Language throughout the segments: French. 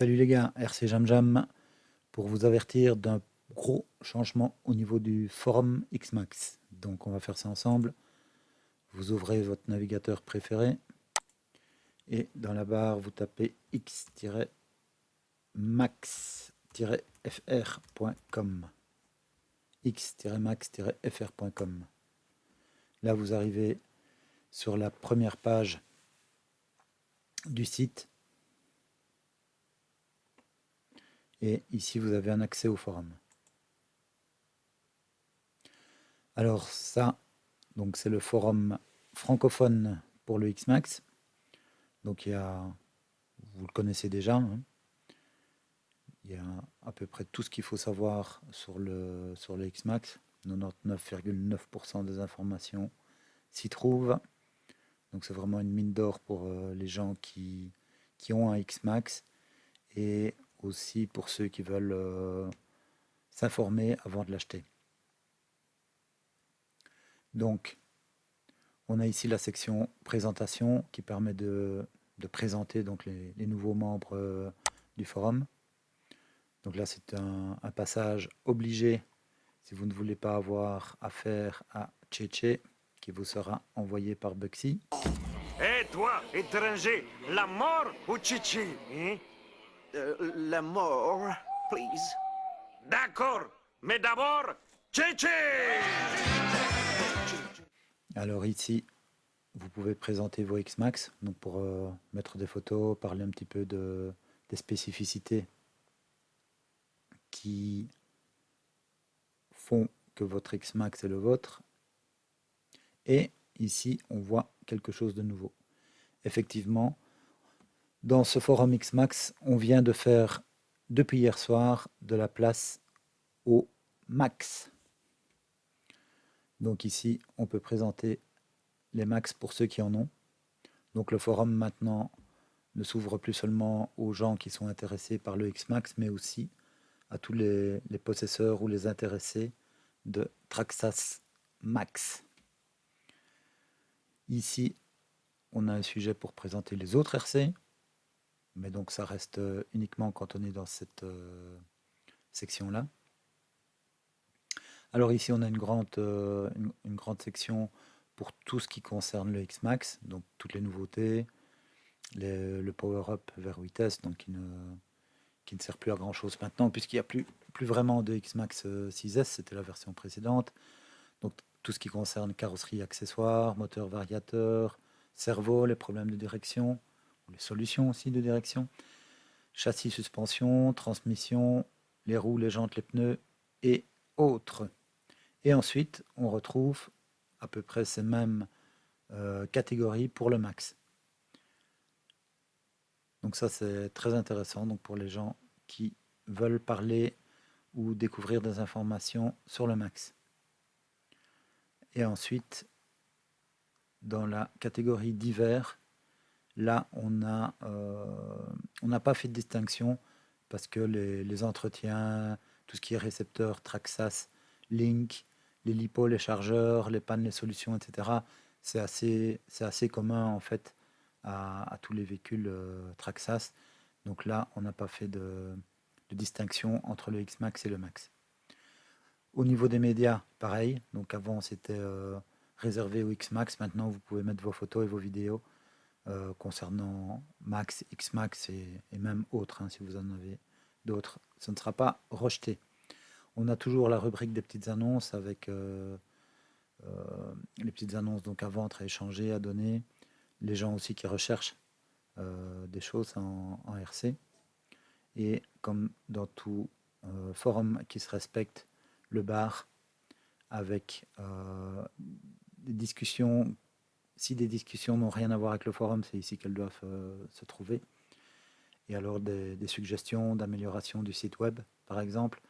Salut les gars, RC Jam Jam pour vous avertir d'un gros changement au niveau du forum Xmax. Donc on va faire ça ensemble. Vous ouvrez votre navigateur préféré et dans la barre vous tapez x-max-fr.com x-max-fr.com. Là vous arrivez sur la première page du site. Et ici, vous avez un accès au forum. Alors ça, donc c'est le forum francophone pour le Xmax. Donc il y a, vous le connaissez déjà, hein. Il y a à peu près tout ce qu'il faut savoir sur le Xmax. 99,9% des informations s'y trouvent. Donc c'est vraiment une mine d'or pour les gens qui ont un Xmax et aussi pour ceux qui veulent s'informer avant de l'acheter. Donc, on a ici la section présentation qui permet de présenter donc les nouveaux membres du forum. Donc là, c'est un passage obligé si vous ne voulez pas avoir affaire à Tchétché qui vous sera envoyé par Buxy. Et toi, étranger, la mort ou Chichi, hein? La mort, please. D'accord, mais d'abord, Chichi! Alors ici, vous pouvez présenter vos Xmax donc pour mettre des photos, parler un petit peu des spécificités qui font que votre Xmax est le vôtre. Et ici, on voit quelque chose de nouveau. Effectivement, dans ce forum Xmax, on vient de faire, depuis hier soir, de la place au max. Donc ici, on peut présenter les max pour ceux qui en ont. Donc le forum maintenant ne s'ouvre plus seulement aux gens qui sont intéressés par le Xmax, mais aussi à tous les possesseurs ou les intéressés de Traxxas Max. Ici, on a un sujet pour présenter les autres RC, mais donc ça reste uniquement quand on est dans cette section-là. Alors ici, on a une grande section pour tout ce qui concerne le Xmax, donc toutes les nouveautés, le power-up vers 8S, donc qui ne sert plus à grand chose maintenant, puisqu'il n'y a plus vraiment de Xmax 6S, c'était la version précédente. Donc tout ce qui concerne carrosserie, accessoires, moteur variateur, cerveau, les problèmes de direction, les solutions aussi de direction, châssis, suspension, transmission, les roues, les jantes, les pneus et autres. Et ensuite, on retrouve à peu près ces mêmes catégories pour le max. Donc ça, c'est très intéressant donc pour les gens qui veulent parler ou découvrir des informations sur le max. Et ensuite, dans la catégorie divers, là, on n'a pas fait de distinction parce que les entretiens, tout ce qui est récepteur, Traxxas, Link, les lipos, les chargeurs, les pannes, les solutions, etc., c'est assez commun en fait à tous les véhicules Traxxas. Donc là, on n'a pas fait de distinction entre le X-Max et le Max. Au niveau des médias, pareil. Donc avant, c'était réservé au X-Max. Maintenant, vous pouvez mettre vos photos et vos vidéos concernant Max, X-Max et même autres, hein, si vous en avez d'autres. Ce ne sera pas rejeté. On a toujours la rubrique des petites annonces avec les petites annonces donc à vendre, à échanger, à donner. Les gens aussi qui recherchent des choses en RC. Et comme dans tout forum qui se respecte, le bar avec des discussions. Si des discussions n'ont rien à voir avec le forum, c'est ici qu'elles doivent se trouver. Et alors des suggestions d'amélioration du site web, par exemple.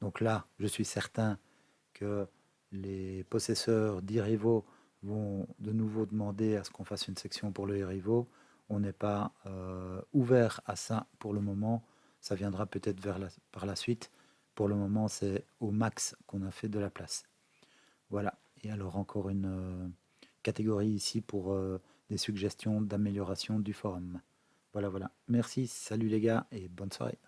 Donc là, je suis certain que les possesseurs d'e-Revo vont de nouveau demander à ce qu'on fasse une section pour le e-Revo. On n'est pas ouvert à ça pour le moment. Ça viendra peut-être par la suite. Pour le moment, c'est au max qu'on a fait de la place. Voilà. Et alors encore une catégorie ici pour des suggestions d'amélioration du forum. Voilà, voilà. Merci, salut les gars et bonne soirée.